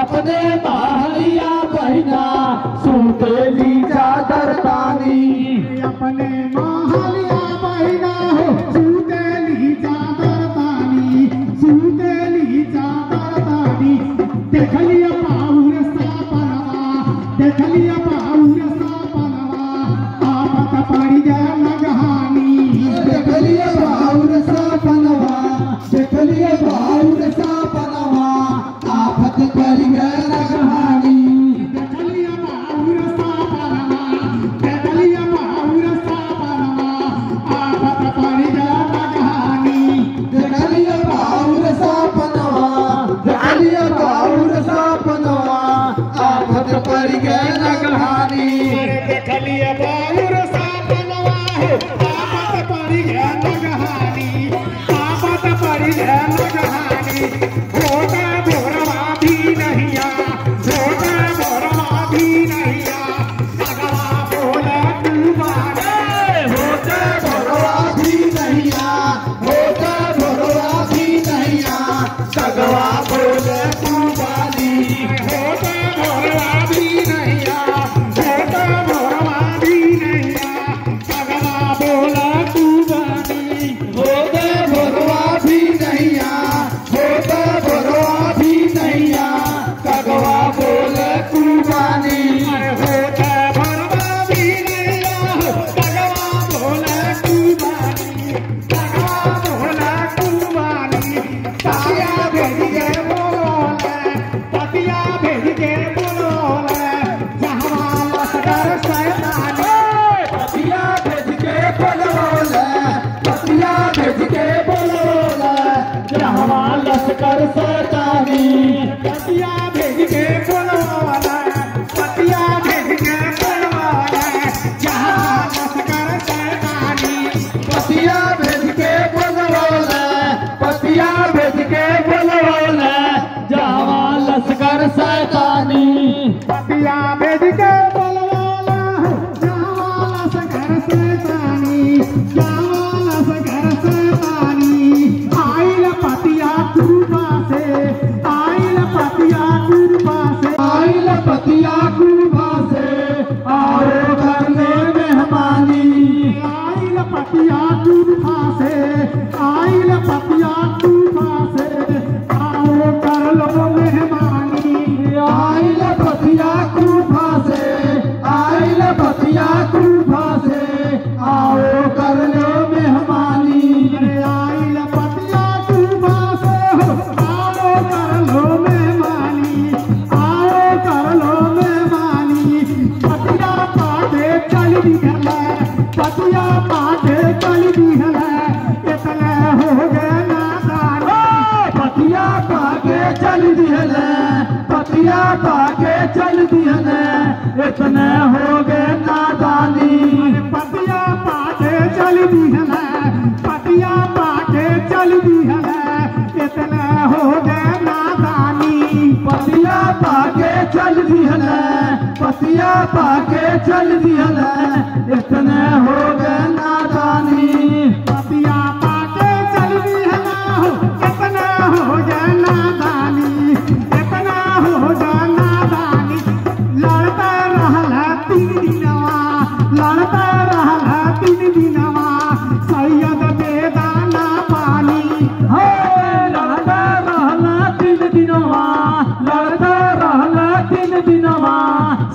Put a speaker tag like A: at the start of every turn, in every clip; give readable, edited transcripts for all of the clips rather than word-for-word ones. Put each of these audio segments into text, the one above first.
A: अपने महलिया बहिना सुतेली चादर तानी
B: अपने महलिया बहिना हो सुतेली चादर तानी सुतेली चादर तानी देखलिया पाउर सापनवा देखलिया पाउर सापनवा आपत पड़ी जाए लगहानी
A: देखलिया पाउर सापनवा देखलिया पाउर सापनवा आफत पड़ी गए लगहानी
B: देखलिया पाउर सापनवा देखलिया पाउर सापनवा आपत पड़ी जाए लगहानी
A: देखलिया पाउर सापनवा देखलिया पाउर सापनवा आफत पड़ी गए लगहानी
B: देखलिया पाउर सापनवा आपत पड़ी गए लगहानी आपत पड़ी गए लगहानी होता भोरवा भी नहिया होता भोरवा भी नहिया सगवा बोले तू बारे
A: होता भोरवा भी नहिया होता भोरवा भी नहिया सगवा बोले तू बाली
B: होता भोरवा भी नहिया होता भोरवा भी नहिया सगवा बोले तू बानी
A: होता भोरवा भी नहिया होता भोरवा भी नहिया सगवा बोले तू बानी
B: होता भोरवा भी नहिया सगवा बोले तू बानी सगवा बोले तू बानी पतिया भेज के बोले पतिया भेज के बोले जहाँ लश्कर सैतानी
A: पतिया भेज के बोलोले पतिया भेज के बोलोले जहवा लश्कर सैतानी
B: पतिया भेज के बोले पतिया भेज के बोले जहाँ लश्कर सैतानी
A: पतिया भेज के बोलोले पतिया भेज के बोलोले जहवा लश्कर सैतानी
B: पतिया भेज के बोलवाला जावाला से घर से तानी जावाला से घर से तानी आइल पतिया कुर्बा से आइल पतिया कुर्बा से
A: आइल पतिया कुर्बा से आओ करने मेहमानी
B: आइल पतिया कुर्बा से आइल पतिया कुर्बा से आओ कर लो मेहमानी
A: आइल पतिया कुर्बा से आइल पतिया कुर्बा से आओ कर लो मेहमानी
B: आइल पतिया कुर्बा से आओ कर लो मेहमानी आओ कर लो मेहमानी पतिया पाटे चल दिहला पतिया पाटे चल दिहला इतने हो गए नादानी
A: पतिया पाके चल दिहले पतिया पाके चल दिहले इतने हो गए नादानी
B: पतिया पाटे चल दिहला पतिया पाटे चल दिहला इतने हो गए नादानी
A: पतिया पाके चल दिहले पतिया पाके चल दिहले इतने हो गए नादानी
B: पतिया पाटे चल दिहला इतना हो गए नादानी इतना हो गए नादानी लड़ता रहला 3 दिनवा लड़ता रहला 3 दिनवा सैयद बेदाना पानी
A: हो लड़ता रहला 3 दिनवा लड़ता रहला 3 दिनवा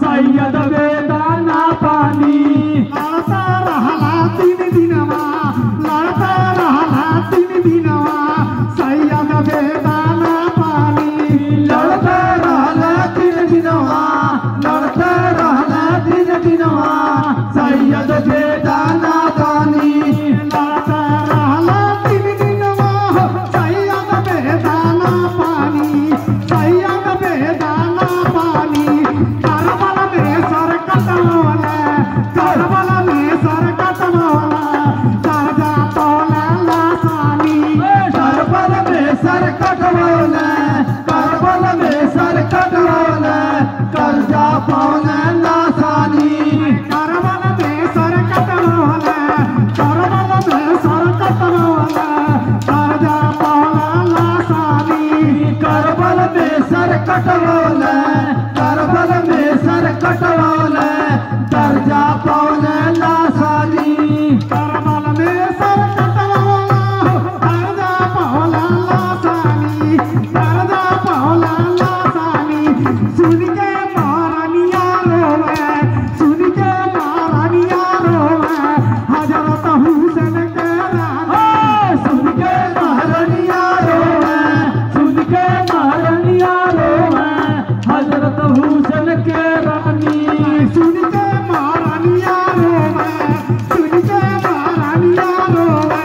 A: सैयद बेदाना पानी
B: लड़ता रहला 3 दिनवा लड़ता रहला 3 दिनवा सैयद बेदाना पानी
A: लड़ता रहला 3 दिनवा लड़ता रहला 3 दिनवा सैयद बेदाना पानी
B: लड़ता रहला 3 दिनवा सैयद बेदाना पानी सैयद बेदाना पानी करबल में सर कटवाला करबल में सर कटवाला करजा तोला लासानी
A: करबल में सर कटवाला करबल में सर कटवाला कर्जा पाने लासानी
B: करबल में सर कटवाला करबल में सर कटवाला करजा तोला लासानी
A: करबल में सर कटवाला कटवौले करबल में सर कटवौले दर्जा पौले लासानी
B: करबल में सर कटवौला दर्जा पौला लासानी दर्जा पौला लासानी सुन के महारानिया रोवे सुन के महारानिया रोवे हजरत हुसैन के रानी
A: सुन के महारानिया रोवे सुन के महारानिया रोवे हजरत हुसैन के रानी
B: सुन के महारानिया रोवे सुन के महारानिया रोवे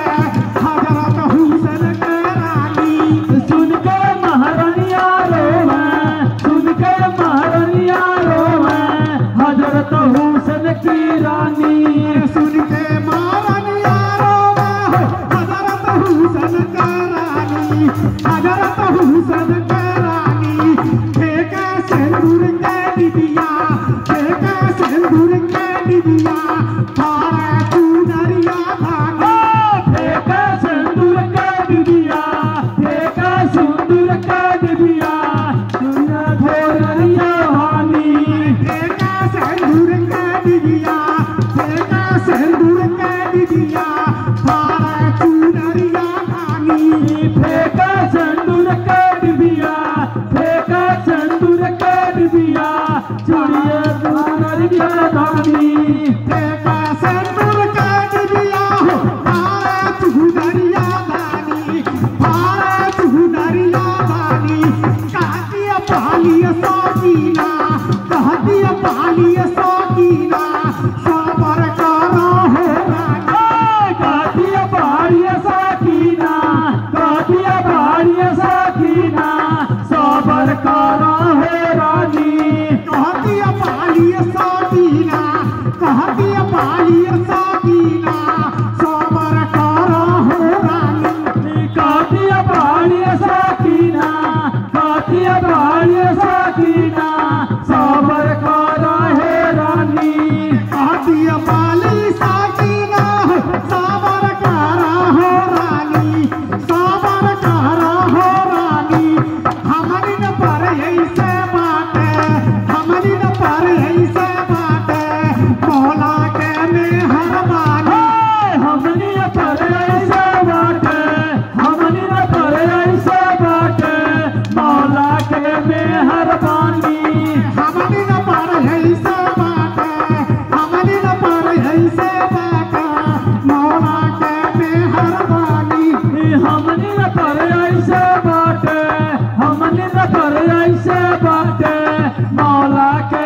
B: हजरत हुसैन के रानी
A: सुन के महारानिया रोवे सुन के महारानिया रोवे हजरत हुसैन की रानी
B: सुन के महारानिया रोवे हजरत हुसैन के रानी हजरत हुसैन के रानी ठेके सिंदूर के दिदिया ठेके सिंदूर के दिदिया थारे तू दरिया धानी
A: ठेका सिंदूर का दिदिया ठेका सिंदूर का दिदिया दुनिया भोरिया हानी
B: ठेका सिंदूर के दिदिया ठेका सिंदूर के दिदिया थारे तू दरिया धानी
A: ठेका सिंदूर का दिदिया ठेका सिंदूर का दिदिया चुड़िया दुनिया रानी
B: ठेका सिंदूर के दिदिया थारे तू दरिया धानी थारे तू दरिया धानी कहतिया पालिया साकीना कहतिया पालिया साकीना सबर करो हो रानी
A: कातिया बाड़िया साकीना कातिया बाड़िया साकीना सबर करा है रानी
B: कहतिया पालिया साकीना कहतिया पालिया साकीना सबर करो हो रानी
A: कातिया बाड़िया साकीना कातिया बाड़िया साकीना सबर करा है रानी
B: कहतिया पाली साकीना सबर करो हो रानी सबर करो हो रानी हमनी न पर ऐसे बाटे हमनी न पर ऐसे बाटे मौला के मेहरबानी
A: हमनी पर ऐसा बाटे हमनी पर ऐसा बाटे मौला के मेहरबानी
B: हमनी न पर ऐसे बाटे हमनी न पर ऐसे बाटे मौला के मेहरबानी
A: हमनी पर ऐसा बाटे हमनी पर ऐसा बाटे मौला के